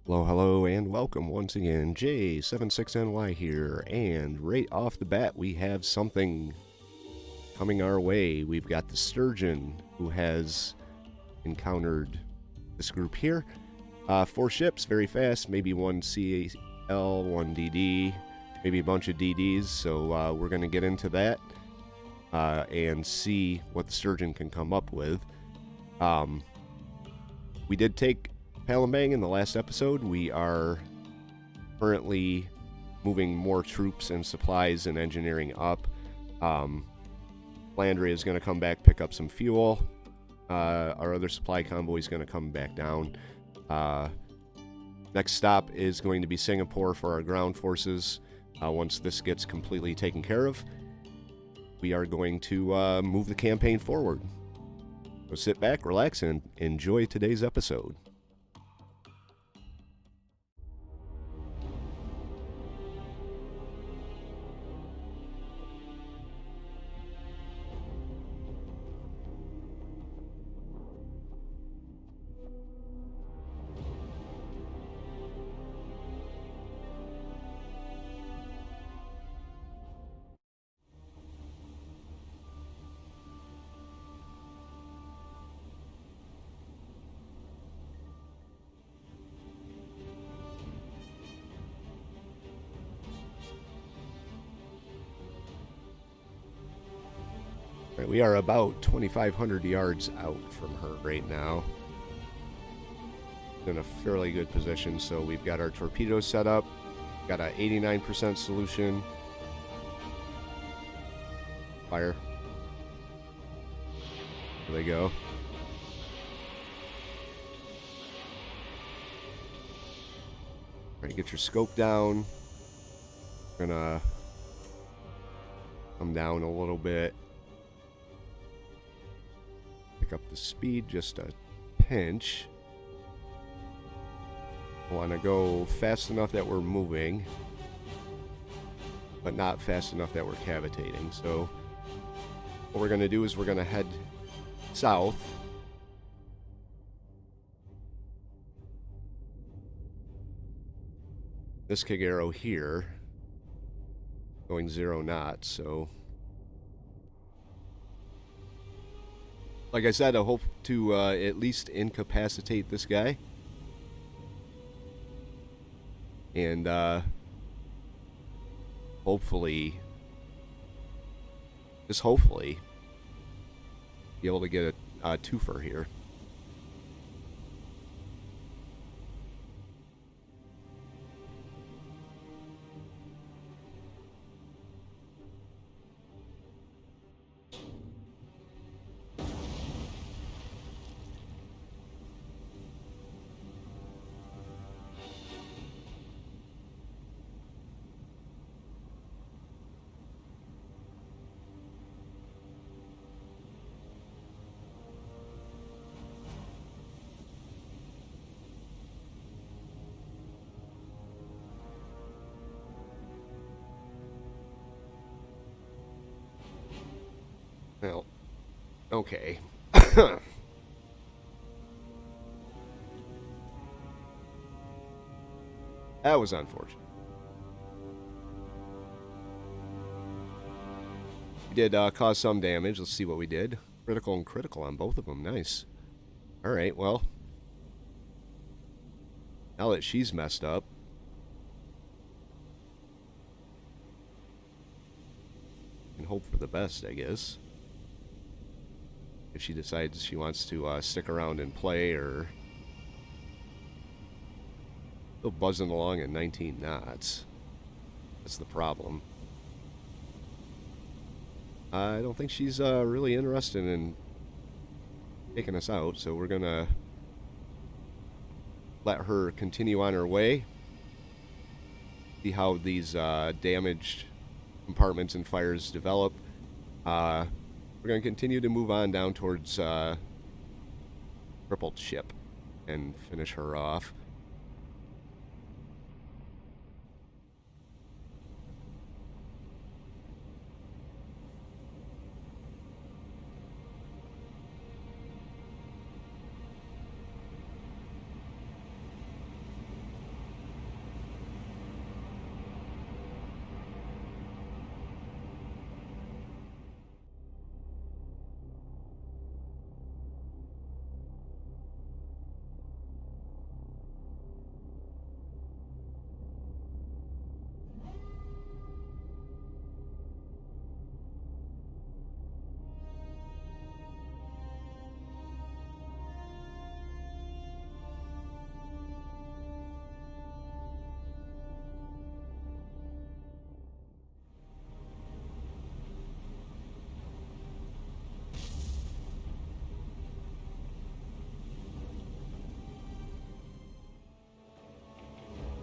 Hello, hello, and welcome once again. J76NY here, and right off the bat, we have something coming our way. We've got the Sturgeon, who has encountered this group here. 4 ships, very fast, maybe 1 CL, 1 DD, maybe a bunch of DDs, so we're going to get into that and see what the Sturgeon can come up with. We did take Palembang in the last episode. We are currently moving more troops and supplies and engineering up. Landry is going to come back, pick up some fuel. Our other supply convoy is going to come back down. Next stop is going to be Singapore for our ground forces. Once this gets completely taken care of, we are going to move the campaign forward. So sit back, relax, and enjoy today's episode. Right, we are about 2,500 yards out from her right now. In a fairly good position, so we've got our torpedoes set up. Got a 89% solution. Fire. There they go. Alright, get your scope down. Gonna come down a little bit. Pick up the speed just a pinch. Want to go fast enough that we're moving, but not fast enough that we're cavitating. So what we're going to do is we're going to head south. This Kig Arrow here going 0 knots, so like I said, I hope to at least incapacitate this guy. And hopefully, just hopefully, be able to get a twofer here. Well, okay. That was unfortunate. We did cause some damage. Let's see what we did. Critical and critical on both of them. Nice. Alright, well. Now that she's messed up, and hope for the best, I guess. If she decides she wants to stick around and play, or still buzzing along at 19 knots. That's the problem. I don't think she's really interested in taking us out, so we're gonna let her continue on her way. See how these damaged compartments and fires develop. We're going to continue to move on down towards crippled ship and finish her off.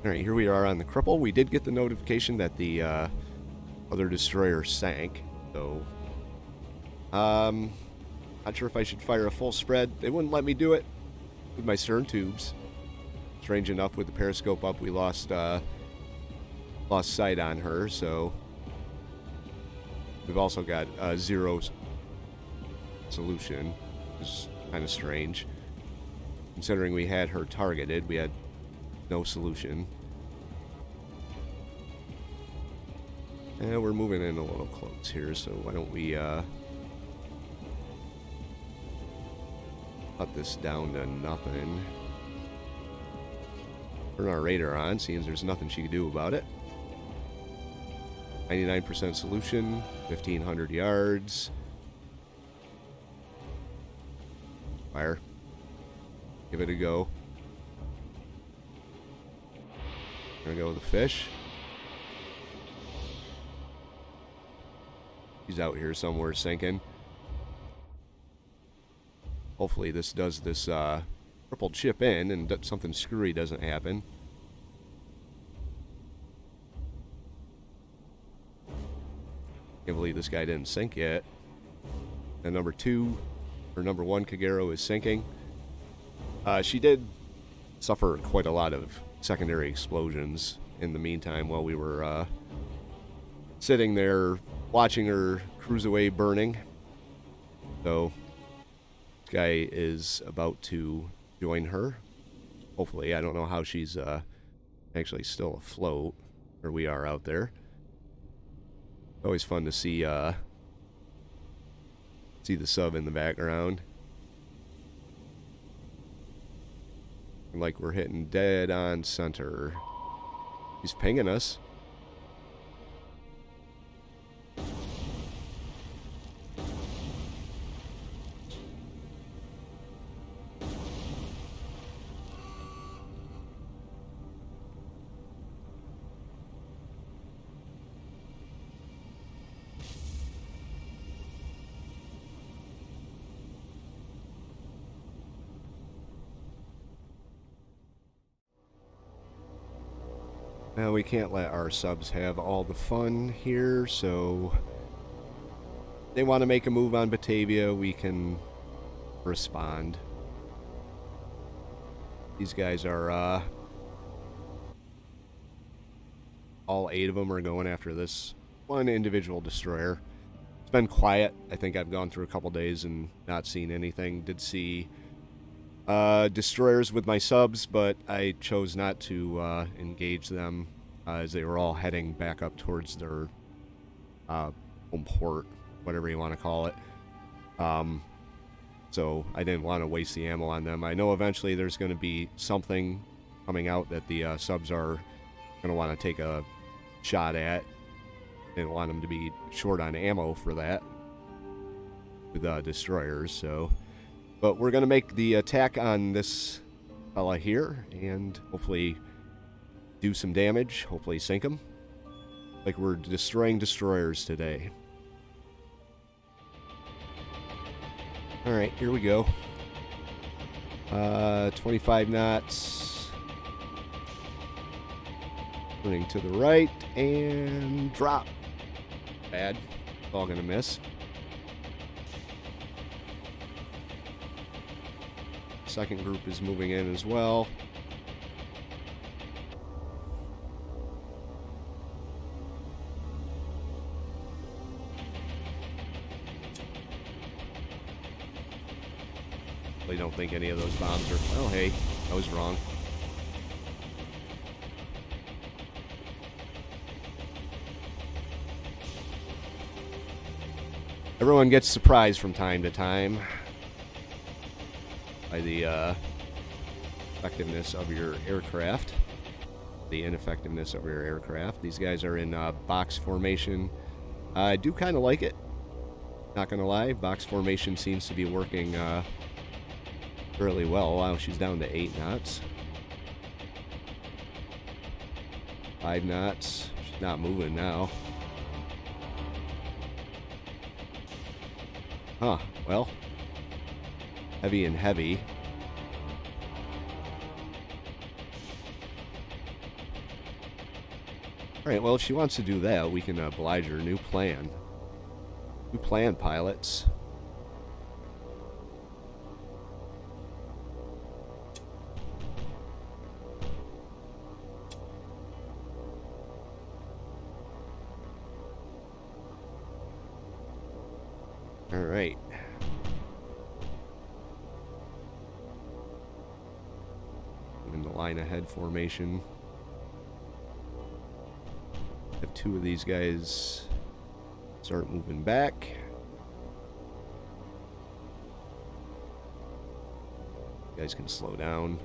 Alright, here we are on the Cripple. We did get the notification that the other destroyer sank, so... not sure if I should fire a full spread. They wouldn't let me do it with my stern tubes. Strange enough, with the periscope up, we lost sight on her, so... We've also got zero solution, which is kind of strange. Considering we had her targeted, we had no solution. And we're moving in a little close here, so why don't we cut this down to nothing. Turn our radar on, seeing there's nothing she can do about it. 99% solution, 1,500 yards. Fire. Give it a go. Gonna go with the fish. He's out here somewhere sinking. Hopefully this does this crippled ship in and something screwy doesn't happen. Can't believe this guy didn't sink yet. And number one Kagero is sinking. She did suffer quite a lot of secondary explosions in the meantime while we were sitting there watching her cruise away burning. So this guy is about to join her. Hopefully. I don't know how she's actually still afloat, or we are out there. Always fun to see the sub in the background. Like we're hitting dead on center. He's pinging us. Now we can't let our subs have all the fun here, so they want to make a move on Batavia, we can respond. These guys are all 8 of them are going after this one individual destroyer. It's been quiet. I think I've gone through a couple days and not seen anything. Did see destroyers with my subs, but I chose not to engage them as they were all heading back up towards their home port, whatever you want to call it. So I didn't want to waste the ammo on them. I know eventually there's going to be something coming out that the subs are going to want to take a shot at. Didn't want them to be short on ammo for that with destroyers, so... But we're going to make the attack on this fella here and hopefully do some damage, hopefully sink him. Like we're destroying destroyers today. Alright, here we go. 25 knots. Turning to the right and drop. Bad. All going to miss. Second group is moving in as well. They don't think any of those bombs are... Oh, hey, I was wrong. Everyone gets surprised from time to time by the effectiveness of your aircraft, the ineffectiveness of your aircraft. These guys are in box formation. I do kind of like it, not gonna lie. Box formation seems to be working fairly well. Wow, she's down to 8 knots. 5 knots. She's not moving now. Huh, well, heavy and heavy. Alright, well, if she wants to do that, we can oblige her. New plan. New plan, pilots. Alright. In the line ahead formation. Have two of these guys start moving back. You guys can slow down.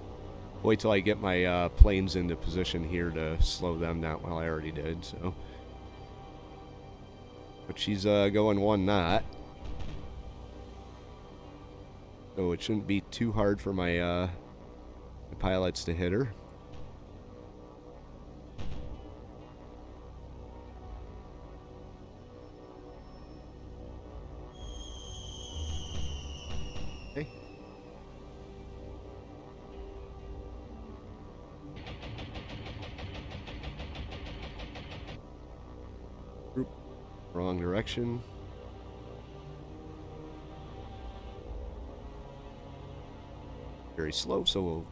Wait till I get my planes into position here to slow them down. Well, I already did, so. But she's going 1 knot. So it shouldn't be too hard for my pilots to hit her. Okay. Oop. Wrong direction. Very slow, so we'll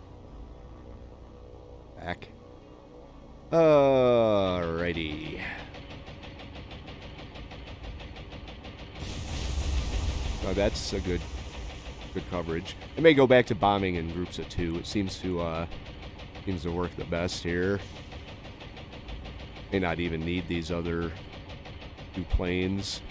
back. Alrighty. Oh, that's a good coverage. It may go back to bombing in groups of 2. It seems to work the best here. May not even need these other 2 planes.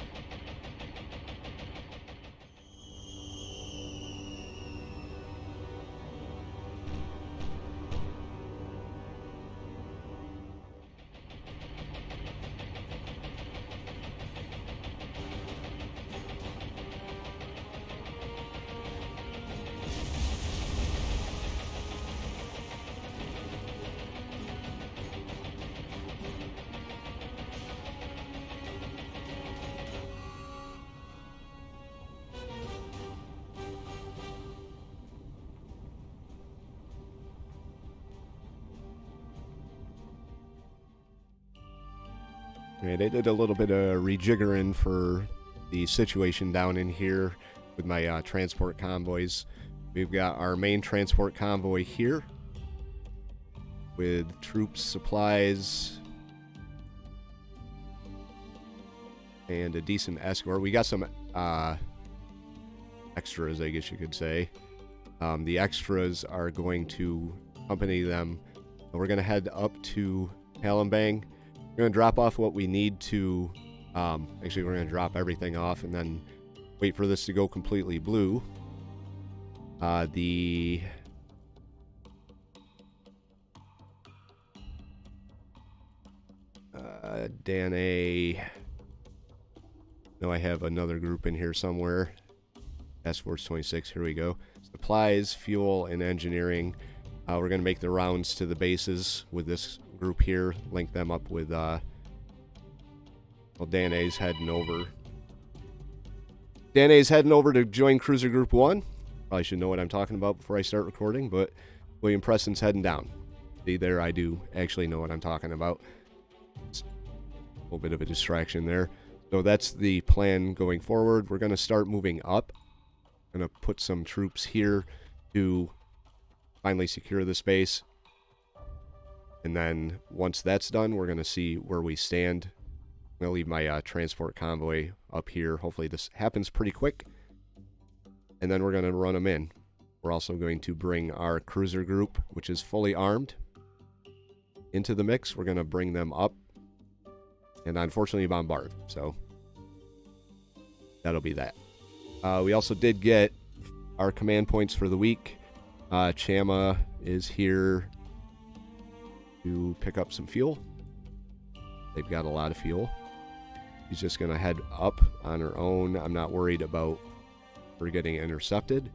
Right, I did a little bit of rejiggering for the situation down in here with my transport convoys. We've got our main transport convoy here with troops, supplies, and a decent escort. We got some extras, I guess you could say. The extras are going to accompany them. We're going to head up to Palembang. We're going to drop off what we need to, actually we're going to drop everything off and then wait for this to go completely blue. The Dana, no, I have another group in here somewhere. Task Force 26, here we go. Supplies, fuel, and engineering. We're going to make the rounds to the bases with this group here, link them up with well, Dana's heading over. Dana's heading over to join Cruiser Group 1. Probably should know what I'm talking about before I start recording, but William Preston's heading down. See there, I do actually know what I'm talking about. It's a little bit of a distraction there. So that's the plan going forward. We're going to start moving up. Going to put some troops here to finally secure the space. And then once that's done, we're going to see where we stand. I'm going to leave my transport convoy up here. Hopefully this happens pretty quick. And then we're going to run them in. We're also going to bring our cruiser group, which is fully armed, into the mix. We're going to bring them up and unfortunately bombard. So that'll be that. We also did get our command points for the week. Chama is here to pick up some fuel. They've got a lot of fuel. She's just going to head up on her own. I'm not worried about her getting intercepted.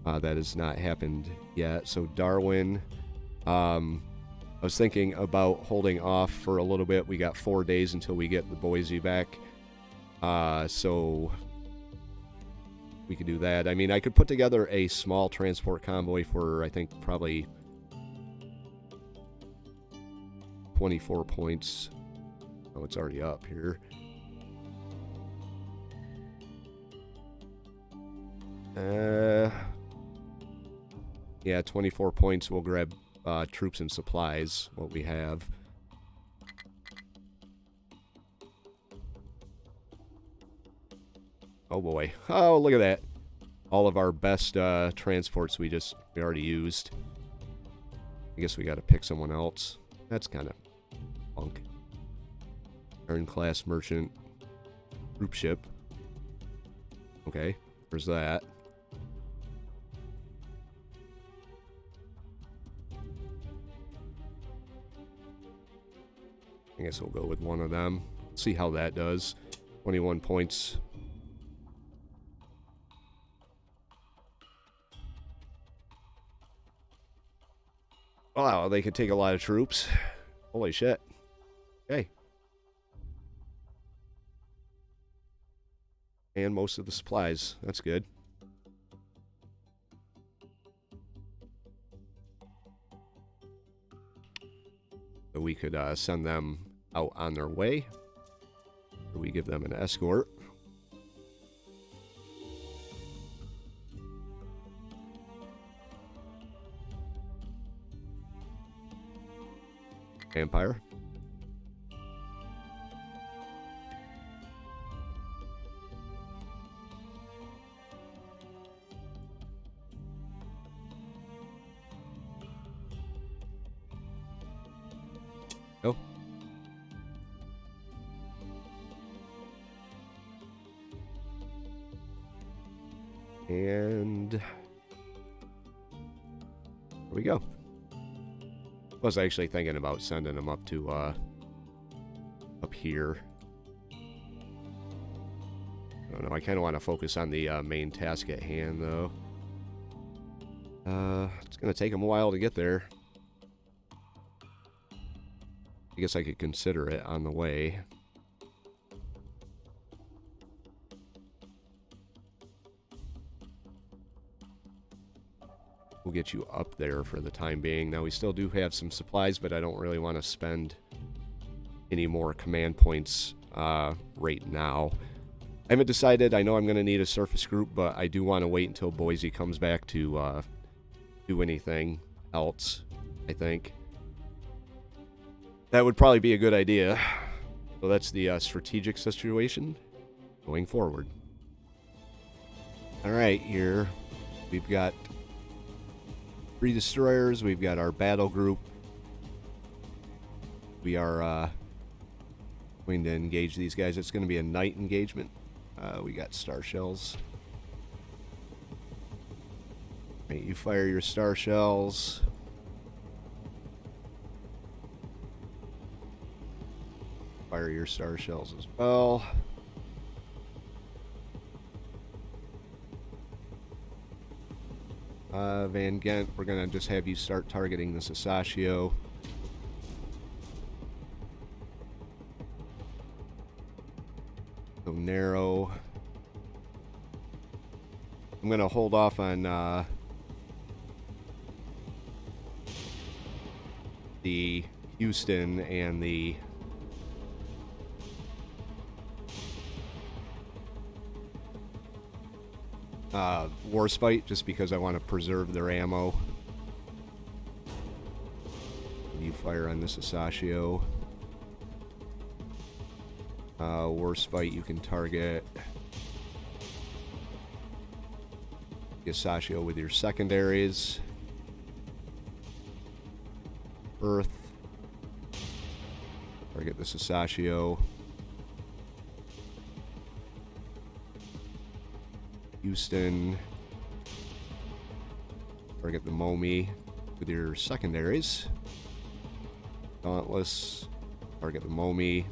That has not happened yet. So Darwin, I was thinking about holding off for a little bit. We got 4 days until we get the Boise back. So we could do that. I mean, I could put together a small transport convoy for, I think, probably 24 points. Oh, it's already up here. Yeah, 24 points. We'll grab troops and supplies, what we have. Oh boy. Oh, look at that. All of our best transports we already used. I guess we got to pick someone else. That's kind of punk. Iron class merchant troop ship. Okay, where's that? I guess we'll go with one of them. See how that does. 21 points. Wow, they could take a lot of troops. Holy shit. Okay. And most of the supplies. That's good. So we could send them out on their way. Or we give them an escort. Empire. Oh. And there we go. I was actually thinking about sending them up to up here. I don't know. I kind of want to focus on the main task at hand, though. It's going to take them a while to get there. I guess I could consider it on the way. We'll get you up there for the time being. Now, we still do have some supplies, but I don't really want to spend any more command points right now. I haven't decided. I know I'm going to need a surface group, but I do want to wait until Boise comes back to do anything else, I think. That would probably be a good idea. So that's the strategic situation going forward. All right, here we've got 3 destroyers. We've got our battle group. We are going to engage these guys. It's going to be a night engagement. We got star shells. Right, you fire your star shells. Fire your star shells as well. Van Ghent, we're going to just have you start targeting the Sasashio. So narrow. I'm going to hold off on the Houston and the Warspite, just because I want to preserve their ammo. You fire on the Sasashio. Warspite, you can target Sasashio with your secondaries. Earth, target the Sasashio. Houston, target the Momi with your secondaries. Dauntless, target the Momi.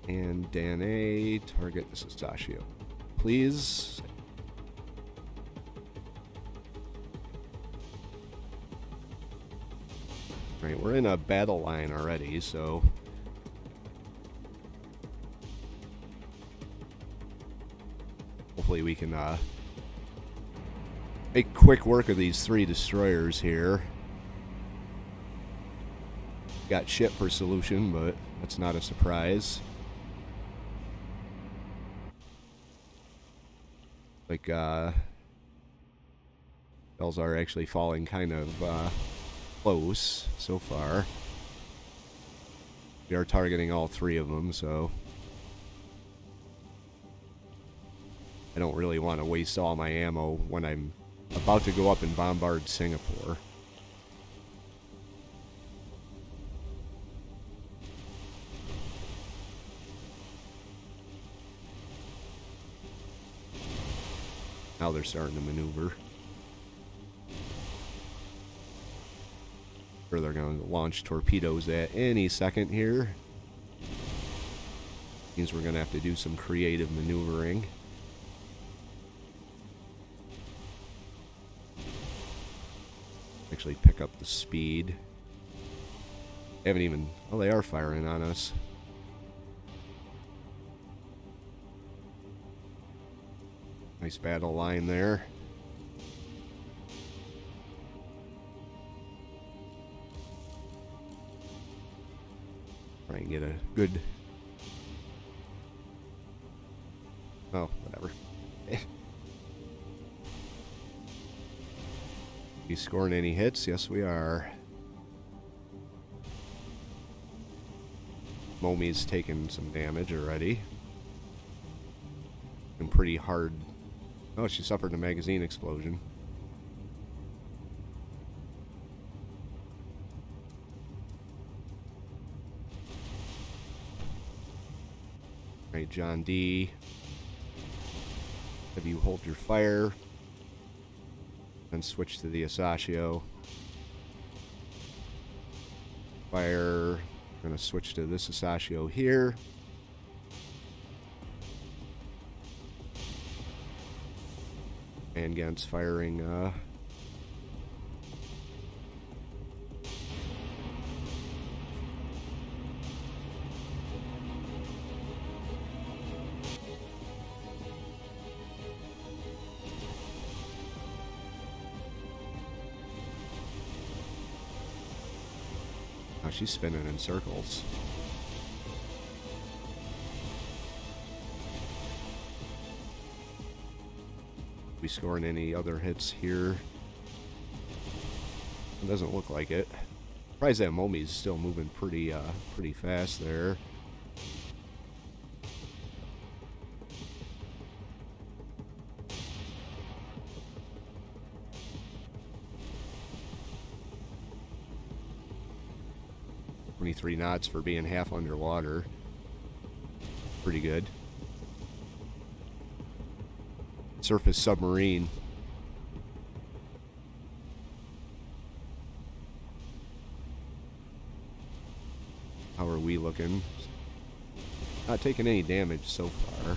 And Danae, target the Sasashio. Please. Right, we're in a battle line already, so hopefully we can make quick work of these 3 destroyers here. got shit for solution, but that's not a surprise. Like, shells are actually falling kind of close so far. We are targeting all 3 of them, so I don't really want to waste all my ammo when I'm about to go up and bombard Singapore. Now they're starting to maneuver. Sure, they're going to launch torpedoes at any second here. Means we're going to have to do some creative maneuvering. Actually pick up the speed. They haven't even... Oh, they are firing on us. Nice battle line there. Try and get a good... Oh, whatever. We scoring any hits? Yes, we are. Momi's taken some damage already. And pretty hard. Oh, she suffered a magazine explosion. Alright, John D. Have you hold your fire. Then switch to the Asashio. Fire. I'm going to switch to this Asashio here. Handguns firing. Oh, she's spinning in circles. We scoring any other hits here? It doesn't look like it. Surprised that Momi's still moving pretty fast there. .23 knots for being half underwater. Pretty good. Surface submarine. How are we looking? Not taking any damage so far.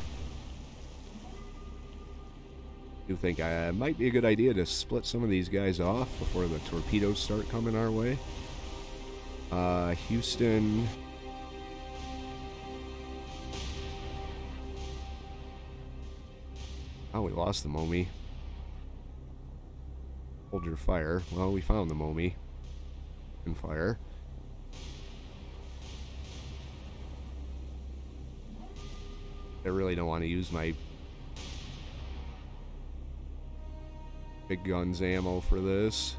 Do think might be a good idea to split some of these guys off before the torpedoes start coming our way. Houston. Oh, we lost the Momi. Hold your fire. Well, we found the Momi. And fire. I really don't want to use my big guns ammo for this.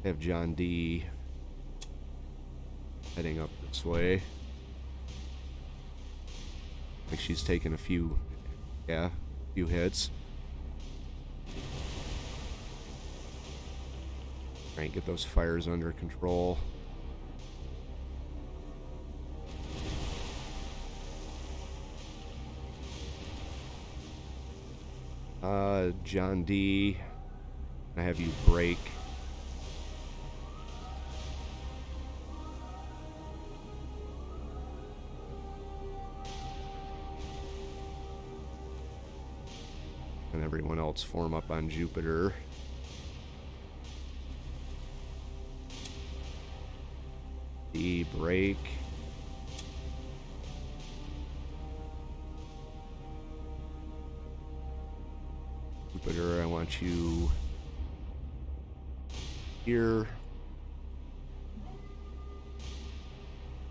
Have John D. heading up this way. Like she's taking a few hits. Alright, get those fires under control. John D. I have you break. And everyone else form up on Jupiter. D break. Jupiter, I want you here.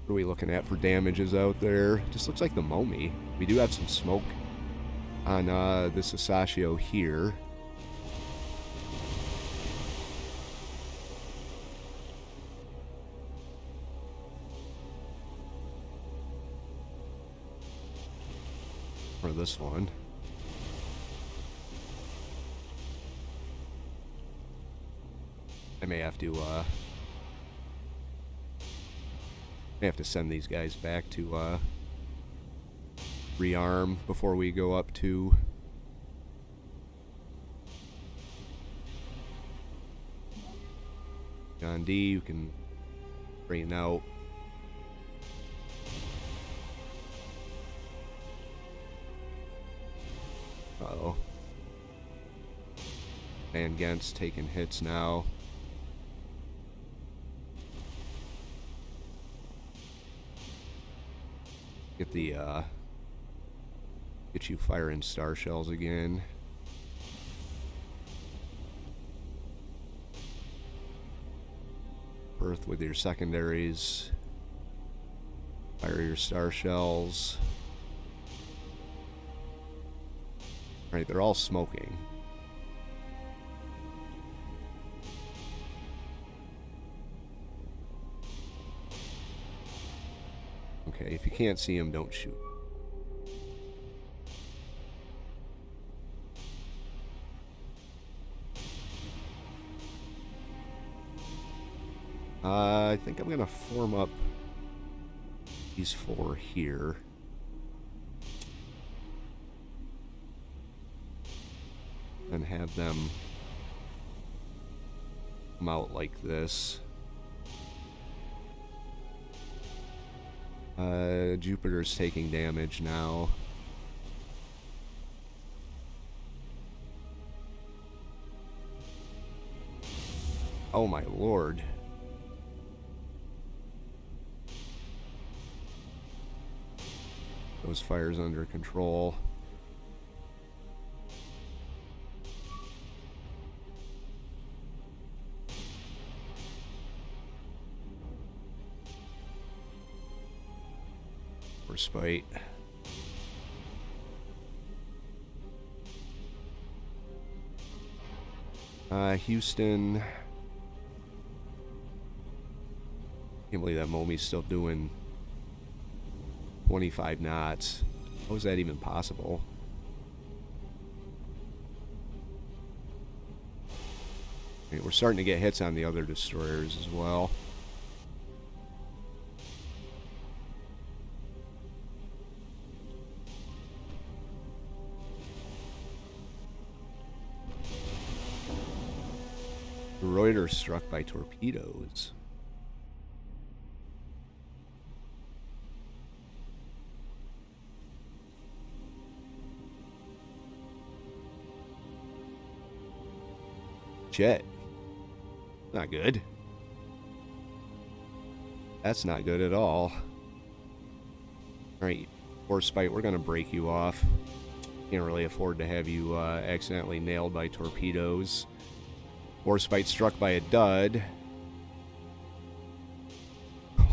What are we looking at for damages out there? Just looks like the Momi. We do have some smoke on this Asashio here. Or this one. I may have to send these guys back to rearm before we go up to John D. You can straighten out. Uh-oh. Van Gent's taking hits now. Get you firing star shells again. Earth with your secondaries. Fire your star shells. Right, they're all smoking. Okay, if you can't see them, don't shoot. I think I'm going to form up these 4 here. And have them come out like this. Jupiter's taking damage now. Oh my lord. Those fires under control. Spite. Houston. Can't believe that Momi's still doing 25 knots. How is that even possible? Okay, we're starting to get hits on the other destroyers as well. Reuters struck by torpedoes. Jet. Not good. That's not good at all. Alright, Forespite, we're going to break you off. Can't really afford to have you accidentally nailed by torpedoes. Forespite struck by a dud.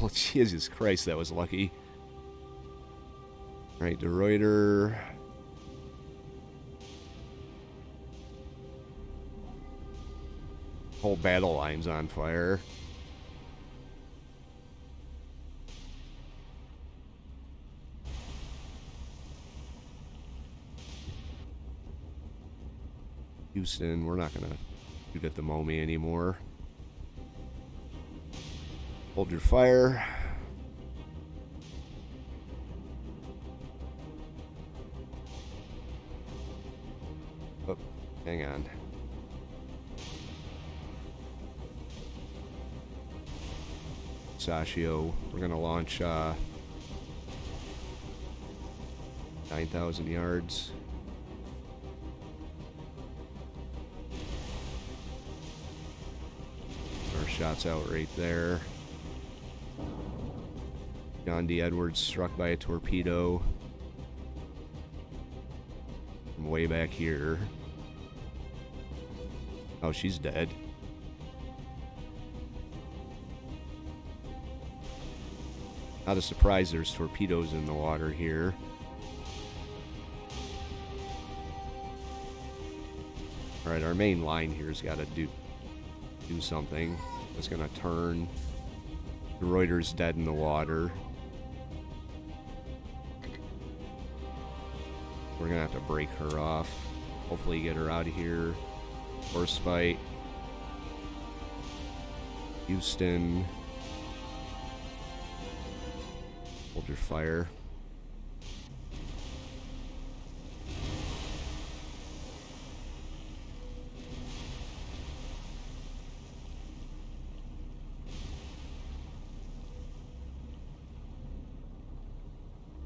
Oh, Jesus Christ, that was lucky. Alright, De Ruyter. Whole battle line's on fire. Houston, we're not gonna shoot at the Momi anymore. Hold your fire. Oh, hang on. Sashio, we're gonna launch 9,000 yards. Our shots out right there. John D. Edwards struck by a torpedo from way back here. Oh, she's dead. Not a surprise there's torpedoes in the water here. Alright, our main line here's got to do something. It's going to turn. The Reuter's dead in the water. We're going to have to break her off. Hopefully get her out of here. Force fight. Houston. Hold your fire.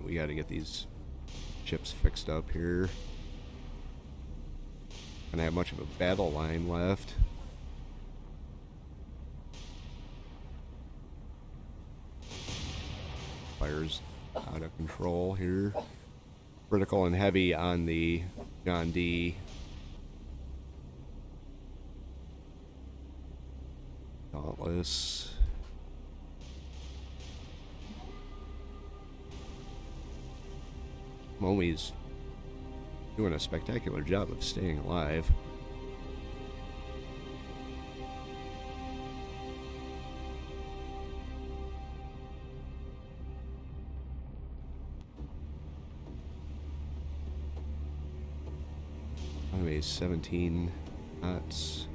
We got to get these ships fixed up here. And I have much of a battle line left. Fire's out of control here. Critical and heavy on the John D. Dauntless. Momi's doing a spectacular job of staying alive. Anyway, 17 knots.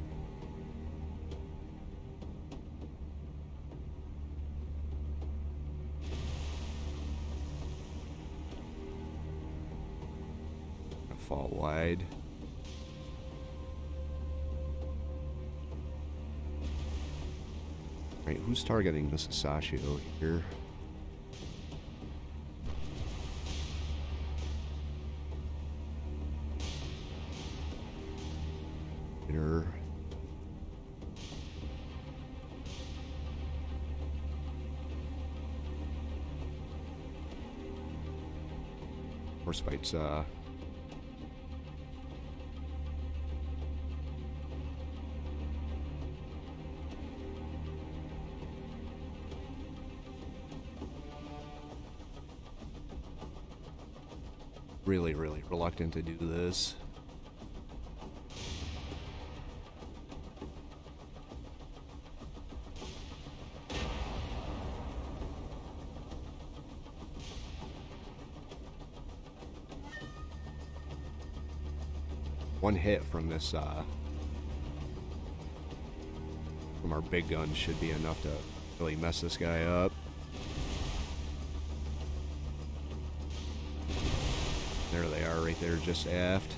Fall wide. Right, who's targeting this Sasashio here? Inner. Horse fights, really reluctant to do this. One hit from this, from our big guns should be enough to really mess this guy up. There they are, right there, just aft.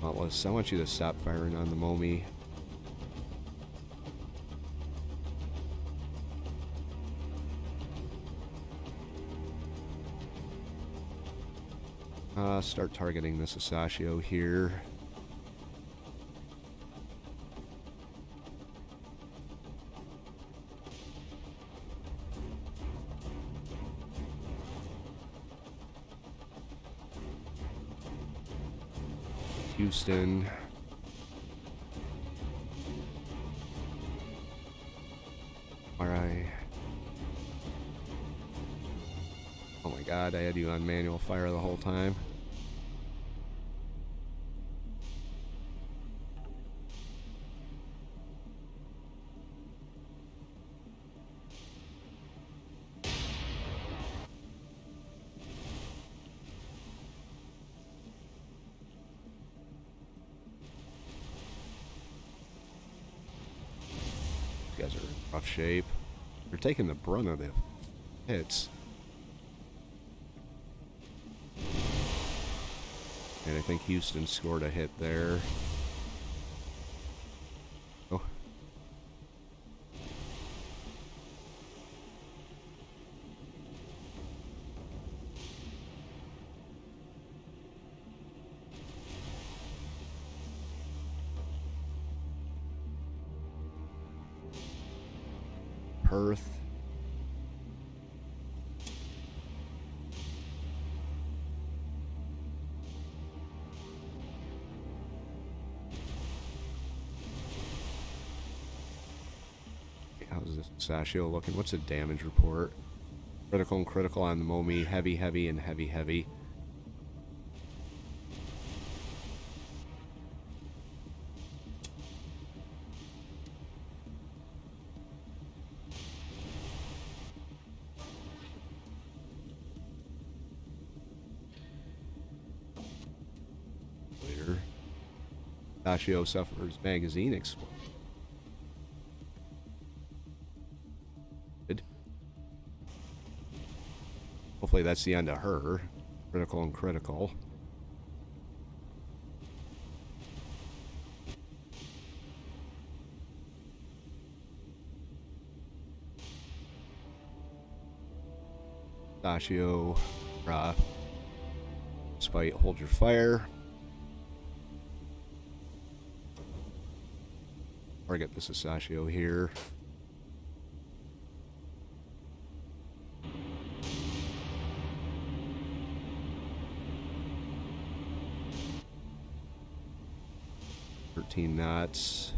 Dauntless, I want you to stop firing on the Momi. Start targeting the Sasashio here. Houston. Alright. Oh my god, I had you on manual fire the whole time. Guys are in rough shape. They're taking the brunt of the hits. And I think Houston scored a hit there. Oh. Perth. How's this Sashio looking? What's the damage report? Critical and critical on the Momi. Heavy, heavy, and heavy, heavy. Later. Sashio suffers magazine explosion. Hopefully that's the end of her. Critical and critical. Sashio, Spite, hold your fire. Target this Sashio here. Knots.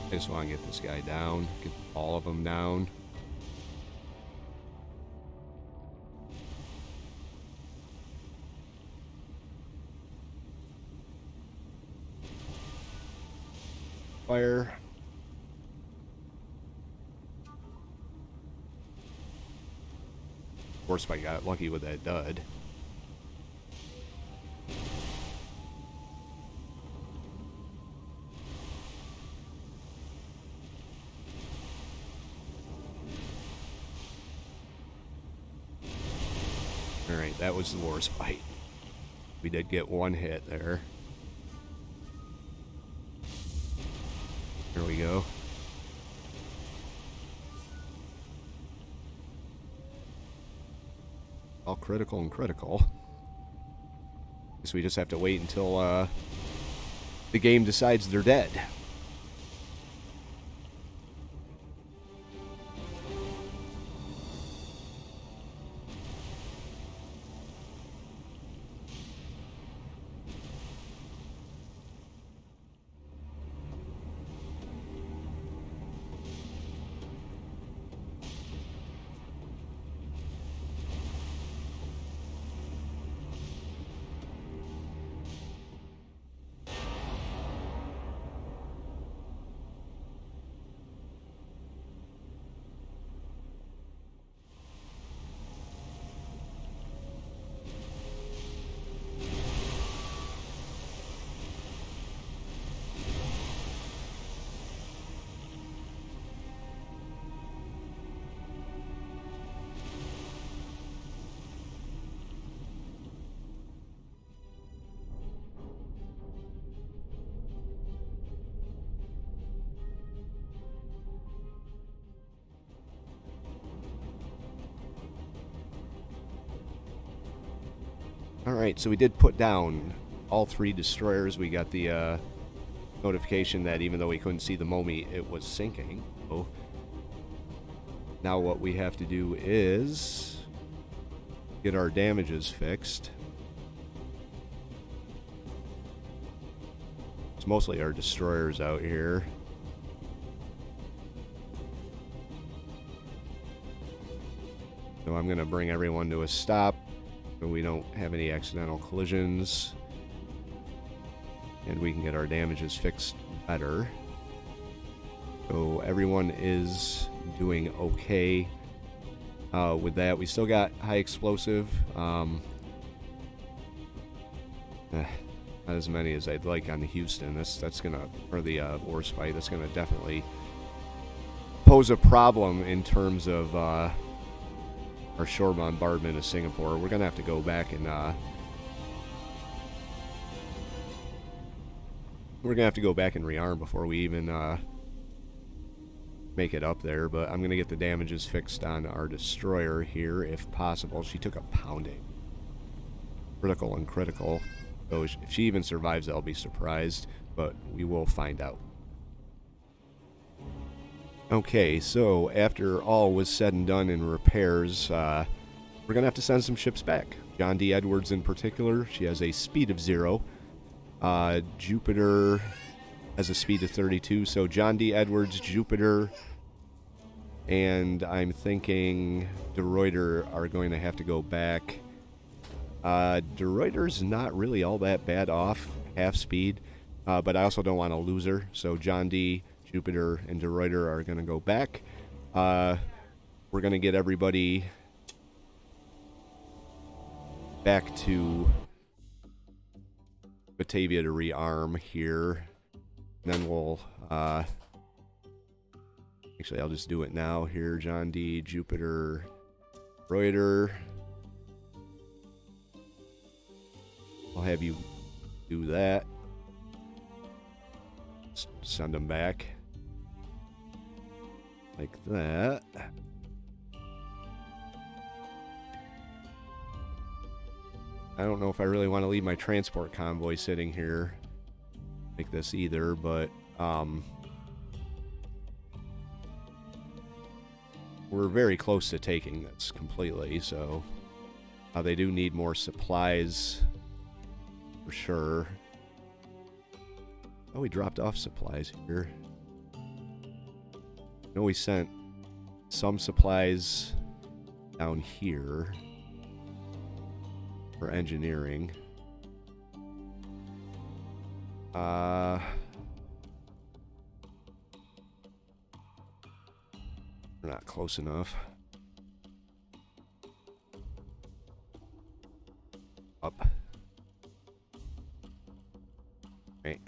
I just want to get this guy down. Get all of them down. Fire. Of course, I got lucky with that dud. Alright, that was the war spite. We did get one hit there. Here we go. All critical and critical. Guess we just have to wait until the game decides they're dead. Alright, so we did put down all 3 destroyers. We got the notification that even though we couldn't see the Momi, it was sinking. So now what we have to do is get our damages fixed. It's mostly our destroyers out here. So I'm going to bring everyone to a stop so we don't have any accidental collisions. And we can get our damages fixed better. So everyone is doing okay with that. We still got high explosive. Not as many as I'd like on the Houston. That's gonna, or the war spite. That's gonna definitely pose a problem in terms of our shore bombardment of Singapore. We're gonna have to go back and rearm before we even make it up there. But I'm gonna get the damages fixed on our destroyer here if possible. She took a pounding, critical and critical. So if she even survives, I'll be surprised, but we will find out. Okay, so after all was said and done in repairs, we're going to have to send some ships back. John D. Edwards in particular, she has a speed of 0. Jupiter has a speed of 32. So John D. Edwards, Jupiter, and I'm thinking De Ruyter are going to have to go back. De Ruyter's not really all that bad off half speed, but I also don't want to lose her. So John D., Jupiter, and De Ruyter are going to go back. We're going to get everybody back to Batavia to rearm here. And then we'll... actually, I'll just do it now here. John D., Jupiter, Reuter. I'll have you do that. Send them back. Like that. I don't know if I really want to leave my transport convoy sitting here like this either, but we're very close to taking this completely, so they do need more supplies for sure. Oh, we dropped off supplies here. I know we sent some supplies down here for engineering. We're not close enough. Up. Right.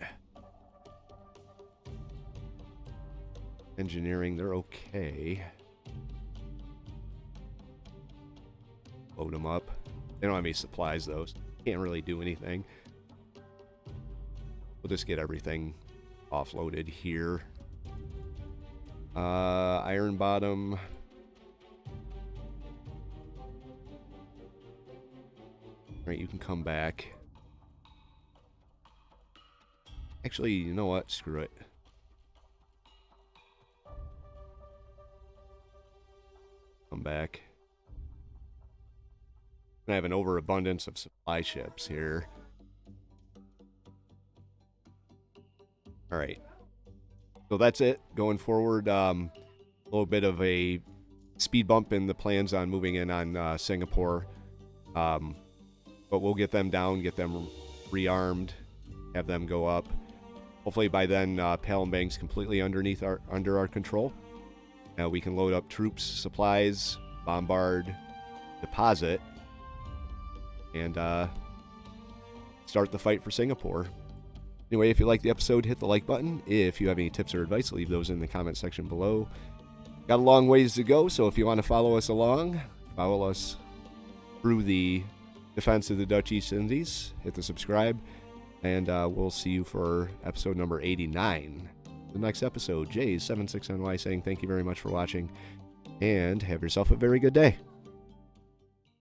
Engineering, they're okay. Load them up. They don't have any supplies, though, so can't really do anything. We'll just get everything offloaded here. Iron Bottom. Right, you can come back. Actually, you know what? Screw it. Come back. I have an overabundance of supply ships here. Alright. So that's it. Going forward, a little bit of a speed bump in the plans on moving in on Singapore. But we'll get them down, get them rearmed, have them go up. Hopefully by then, Palembang's completely under our control. Now we can load up troops, supplies, bombard, deposit, and start the fight for Singapore. Anyway, if you like the episode, hit the like button. If you have any tips or advice, leave those in the comment section below. Got a long ways to go, so if you want to follow us along, follow us through the defense of the Dutch East Indies, hit the subscribe, and we'll see you for episode number 89. The next episode, Jay's 76NY saying thank you very much for watching, and have yourself a very good day.